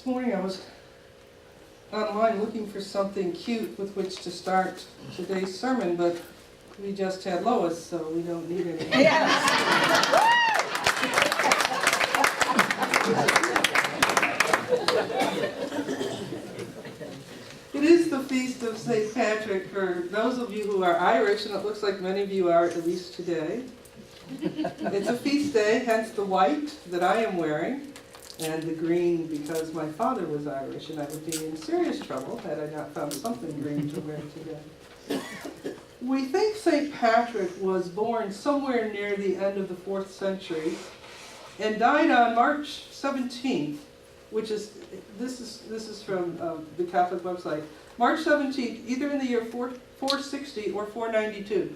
morning I was online looking for something cute with which to start today's sermon, but we just had Lois, so we don't need any. It is the feast of St. Patrick for those of you who are Irish, and it looks like many of you are, at least today. It's a feast day, hence the white that I am wearing, and the green because my father was Irish, and I would be in serious trouble had I not found something green to wear today. We think St. Patrick was born somewhere near the end of the 4th century and died on March 17th, which is, this is from the Catholic website, March 17th, either in the year 460 or 492.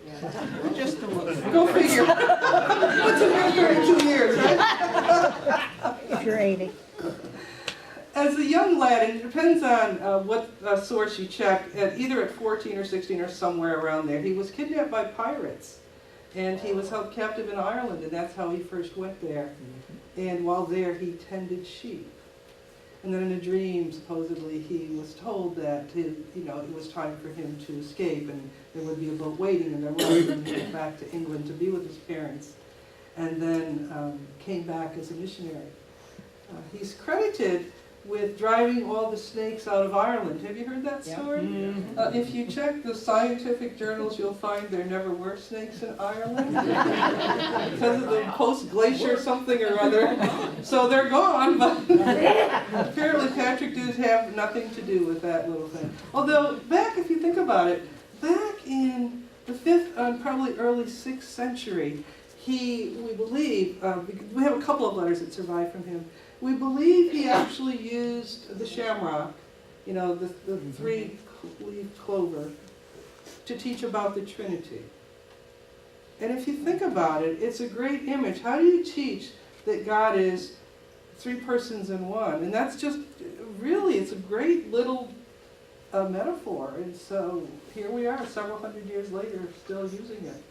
Yeah. Just a little. Go figure. What's in here 32 years, right? If you're 80. As a young lad, and it depends on what source you check, either at 14 or 16 or somewhere around there, he was kidnapped by pirates. And he was held captive in Ireland, and that's how he first went there. And while there, he tended sheep. And then in a dream, supposedly, he was told that it was time for him to escape, and there would be a boat waiting, and there was, and he went back to England to be with his parents, and then came back as a missionary. He's credited with driving all the snakes out of Ireland. Have you heard that story? Yeah. If you check the scientific journals, you'll find there never were snakes in Ireland because of the post-glacier something or other. So they're gone, but apparently Patrick did have nothing to do with that little thing. Although, if you think about it, back in the 5th and probably early 6th century, we believe, we have a couple of letters that survive from him. We believe he actually used the shamrock, the three-leaf clover, to teach about the Trinity. And if you think about it, it's a great image. How do you teach that God is 3 persons in one? And that's just, really, it's a great little metaphor. And so here we are, several hundred years later, still using it.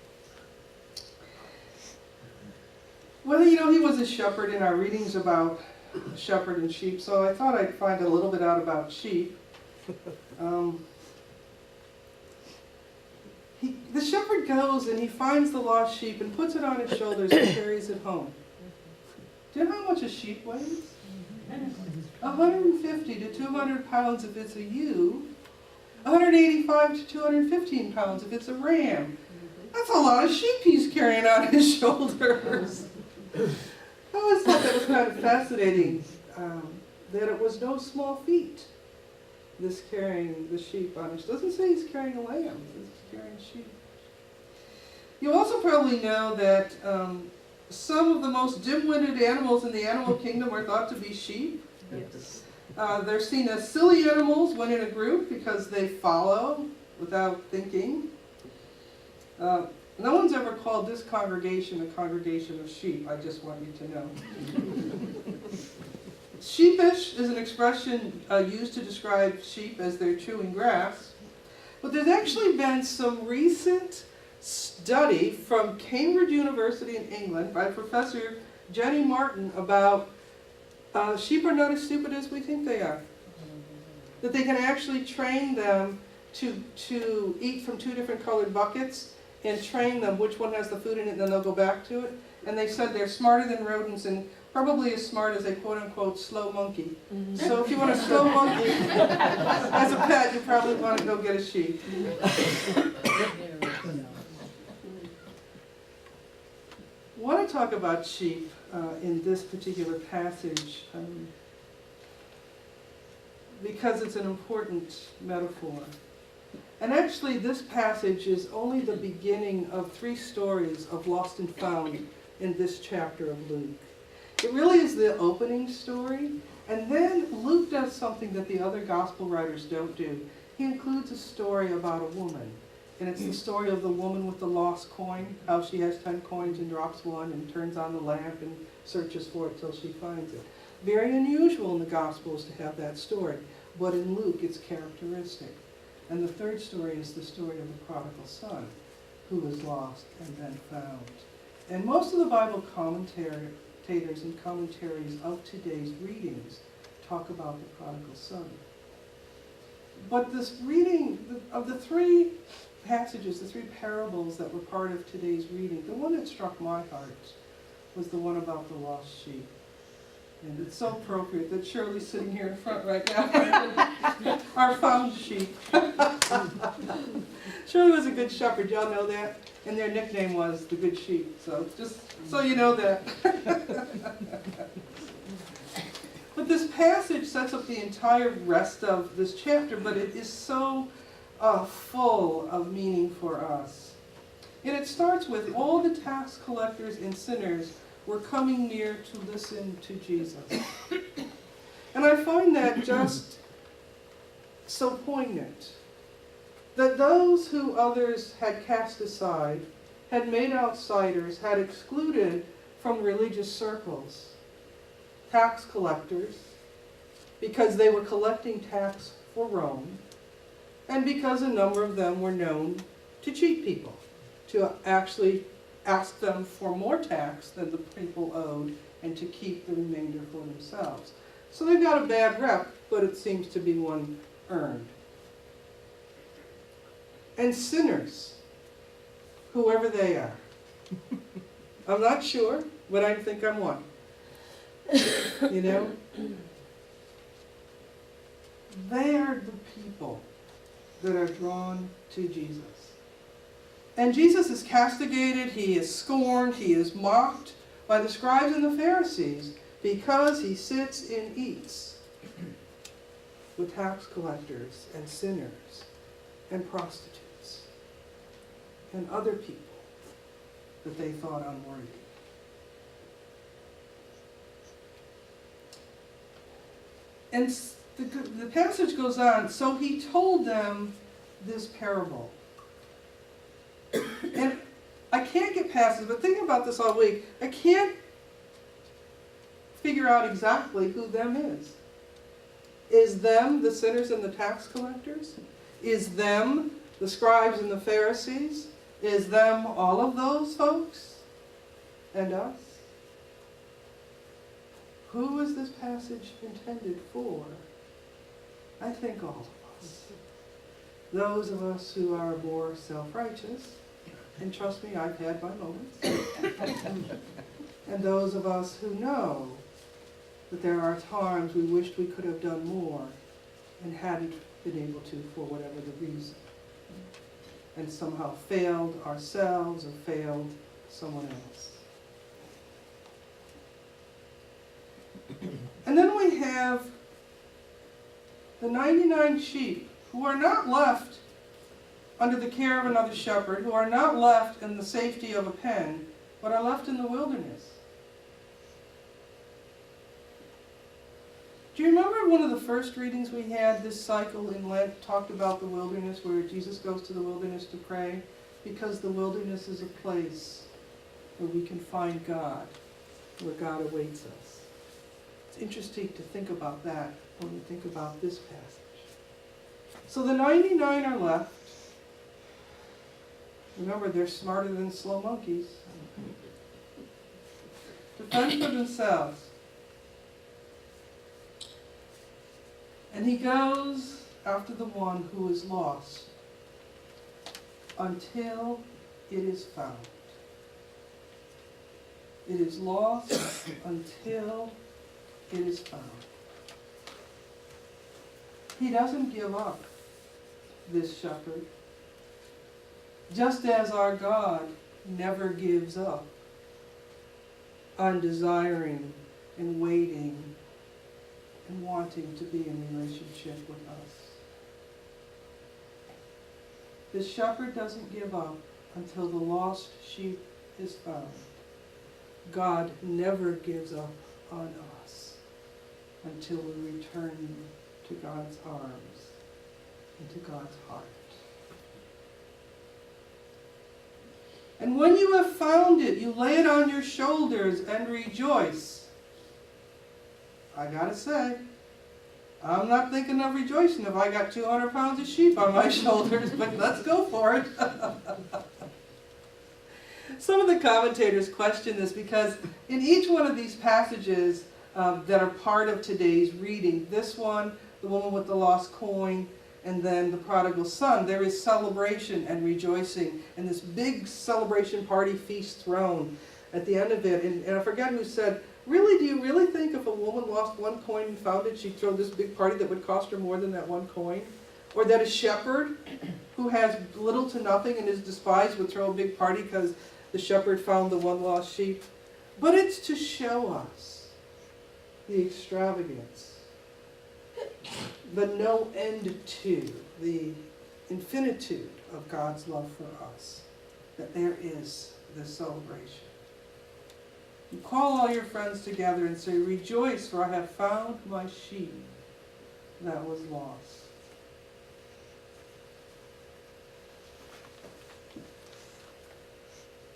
Well, he was a shepherd in our readings about shepherd and sheep, so I thought I'd find a little bit out about sheep. The shepherd goes and he finds the lost sheep and puts it on his shoulders and carries it home. Do you know how much a sheep weighs? 150 to 200 pounds if it's a ewe, 185 to 215 pounds if it's a ram. That's a lot of sheep he's carrying on his shoulders. I always thought that was kind of fascinating, that it was no small feat, this carrying the sheep on his. It doesn't say he's carrying a lamb, he's carrying sheep. You also probably know that some of the most dim-witted animals in the animal kingdom are thought to be sheep. Yes. They're seen as silly animals when in a group because they follow without thinking. No one's ever called this congregation a congregation of sheep, I just want you to know. Sheepish is an expression used to describe sheep as they're chewing grass. But there's actually been some recent study from Cambridge University in England by Professor Jenny Martin about sheep are not as stupid as we think they are. That they can actually train them to eat from 2 different colored buckets and train them which one has the food in it, and then they'll go back to it. And they said they're smarter than rodents and probably as smart as a quote-unquote slow monkey. Mm-hmm. So if you want a slow monkey as a pet, you probably want to go get a sheep. I want to talk about sheep in this particular passage because it's an important metaphor. And actually, this passage is only the beginning of 3 stories of lost and found in this chapter of Luke. It really is the opening story, and then Luke does something that the other gospel writers don't do. He includes a story about a woman, and it's the story of the woman with the lost coin, how she has 10 coins and drops one and turns on the lamp and searches for it till she finds it. Very unusual in the Gospels to have that story, but in Luke it's characteristic. And the 3rd story is the story of the prodigal son, who was lost and then found. And most of the Bible commentators and commentaries of today's readings talk about the prodigal son. But this reading, of the three passages, the three parables that were part of today's reading, the one that struck my heart was the one about the lost sheep. And it's so appropriate that Shirley's sitting here in front right now, our found sheep. Shirley was a good shepherd, y'all know that? And their nickname was the Good Sheep, so just so you know that. But this passage sets up the entire rest of this chapter, but it is so full of meaning for us. And it starts with all the tax collectors and sinners were coming near to listen to Jesus. And I find that just so poignant. That those who others had cast aside, had made outsiders, had excluded from religious circles, tax collectors, because they were collecting tax for Rome, and because a number of them were known to cheat people, to actually ask them for more tax than the people owed and to keep the remainder for themselves. So they've got a bad rep, but it seems to be one earned. And sinners, whoever they are. I'm not sure, but I think I'm one. You know? They are the people that are drawn to Jesus. And Jesus is castigated, he is scorned, he is mocked by the scribes and the Pharisees because he sits and eats with tax collectors and sinners and prostitutes and other people that they thought unworthy. And the passage goes on, so he told them this parable. And I can't get past this, but thinking about this all week, I can't figure out exactly who them is. Is them the sinners and the tax collectors? Is them the scribes and the Pharisees? Is them all of those folks? And us? Who is this passage intended for? I think all of us. Those of us who are more self-righteous, and trust me, I've had my moments, and those of us who know that there are times we wished we could have done more and hadn't been able to for whatever the reason, and somehow failed ourselves or failed someone else. And then we have the 99 sheep who are not left under the care of another shepherd, who are not left in the safety of a pen, but are left in the wilderness. Do you remember one of the first readings we had this cycle in Lent talked about the wilderness, where Jesus goes to the wilderness to pray? Because the wilderness is a place where we can find God, where God awaits us. It's interesting to think about that when we think about this passage. So the 99 are left. Remember, they're smarter than slow monkeys. To fend for themselves. And he goes after the one who is lost until it is found. It is lost until it is found. He doesn't give up, this shepherd. Just as our God never gives up on desiring and waiting and wanting to be in relationship with us. The shepherd doesn't give up until the lost sheep is found. God never gives up on us until we return to God's arms and to God's heart. And when you have found it, you lay it on your shoulders and rejoice. I gotta say, I'm not thinking of rejoicing if I got 200 pounds of sheep on my shoulders, but let's go for it. Some of the commentators question this because in each one of these passages, that are part of today's reading. This one, the woman with the lost coin, and then the prodigal son. There is celebration and rejoicing, and this big celebration party feast thrown at the end of it. And I forget who said, really, do you really think if a woman lost one coin and found it, she'd throw this big party that would cost her more than that one coin? Or that a shepherd who has little to nothing and is despised would throw a big party because the shepherd found the one lost sheep? But it's to show us the extravagance, the no end to, the infinitude of God's love for us, that there is this celebration. You call all your friends together and say, rejoice, for I have found my sheep that was lost.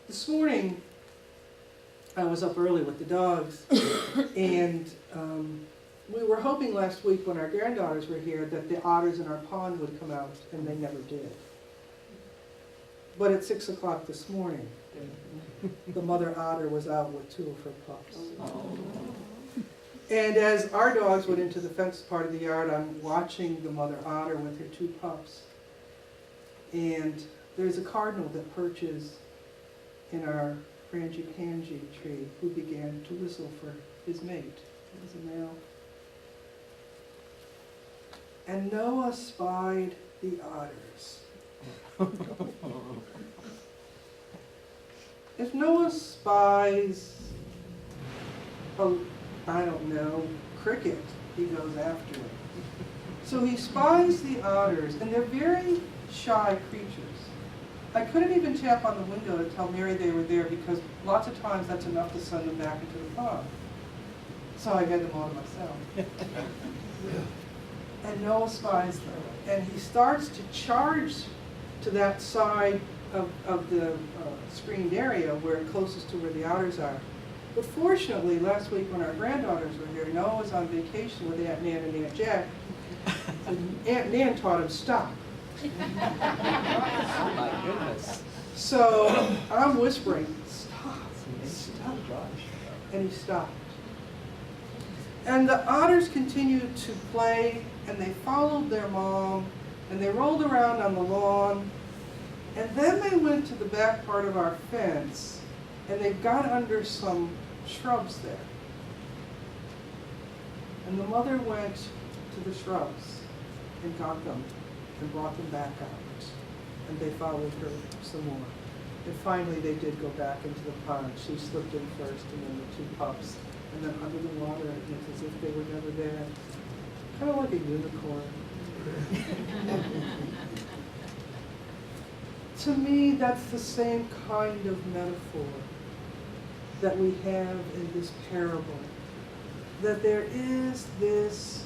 This morning, I was up early with the dogs, and we were hoping last week when our granddaughters were here that the otters in our pond would come out, and they never did. But at 6 o'clock this morning, the mother otter was out with 2 of her pups. And as our dogs went into the fenced part of the yard, I'm watching the mother otter with her 2 pups. And there's a cardinal that perches in our frangipani tree who began to whistle for his mate. It was a male. And Noah spied the otters. If Noah spies I don't know, cricket, he goes after it. So he spies the otters, and they're very shy creatures. I couldn't even tap on the window to tell Mary they were there because lots of times that's enough to send them back into the pond. So I get them all to myself. And Noah spies them, and he starts to charge to that side of the screened area where closest to where the otters are. But fortunately, last week when our granddaughters were here, Noah was on vacation with Aunt Nan and Aunt Jack, and Aunt Nan taught him stop. Oh my goodness. So I'm whispering, stop, stop, and he stopped. And the otters continued to play, and they followed their mom, and they rolled around on the lawn, and then they went to the back part of our fence, and they got under some shrubs there. And the mother went to the shrubs and got them and brought them back out. And they followed her some more. And finally they did go back into the pond. She slipped in first, and then the 2 pups. And then under the water, it's as if they were never there. Kind of like a unicorn. To me, that's the same kind of metaphor that we have in this parable. That there is this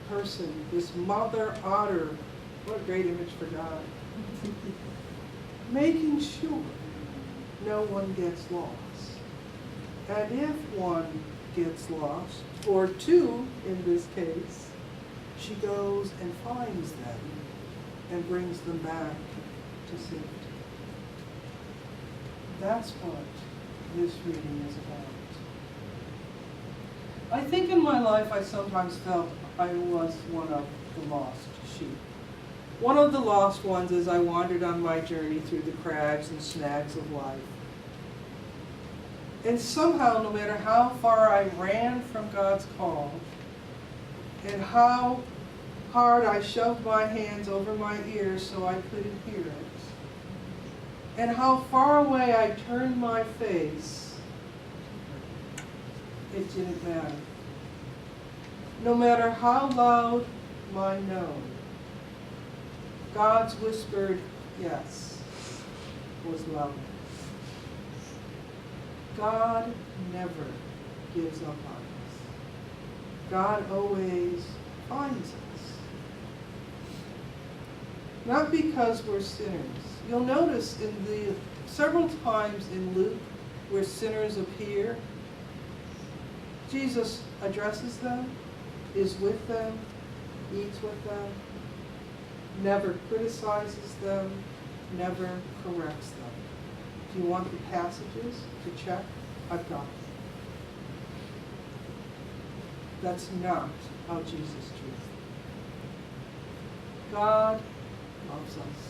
person, this mother otter, what a great image for God, making sure no one gets lost. And if one gets lost, or 2 in this case, she goes and finds them and brings them back to safety. That's what this reading is about. I think in my life I sometimes felt I was one of the lost sheep. One of the lost ones as I wandered on my journey through the crags and snags of life. And somehow, no matter how far I ran from God's call, and how hard I shoved my hands over my ears so I couldn't hear it, and how far away I turned my face, it didn't matter. No matter how loud my no, God's whispered yes was louder. God never gives up on us. God always finds us. Not because we're sinners. You'll notice in the several times in Luke where sinners appear, Jesus addresses them, is with them, eats with them, never criticizes them, never corrects them. Do you want the passages to check? I've got them. That's not how Jesus treats them. God loves us.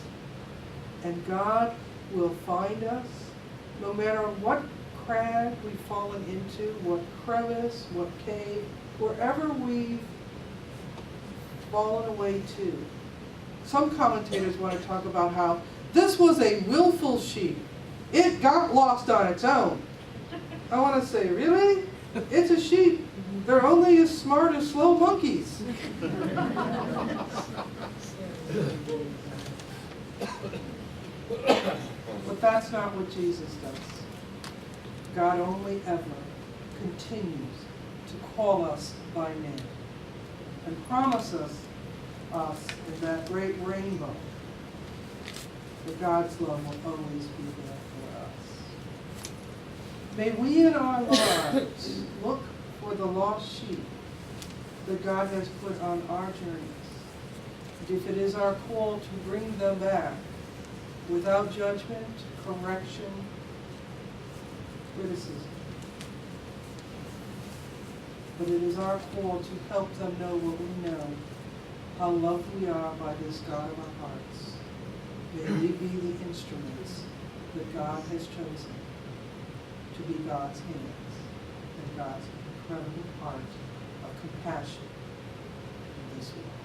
And God will find us no matter what crag we've fallen into, what crevice, what cave, wherever we've fallen away to. Some commentators want to talk about how this was a willful sheep. It got lost on its own. I want to say, really? It's a sheep. They're only as smart as slow monkeys. But that's not what Jesus does. God only ever continues to call us by name and promises us in that great rainbow that God's love will always be there for us. May we in our lives look for the lost sheep that God has put on our journeys. And if it is our call to bring them back without judgment, correction, criticism, but it is our call to help them know what we know, how loved we are by this God of our hearts. May we be the instruments that God has chosen to be God's hands and God's incredible heart of compassion in this world.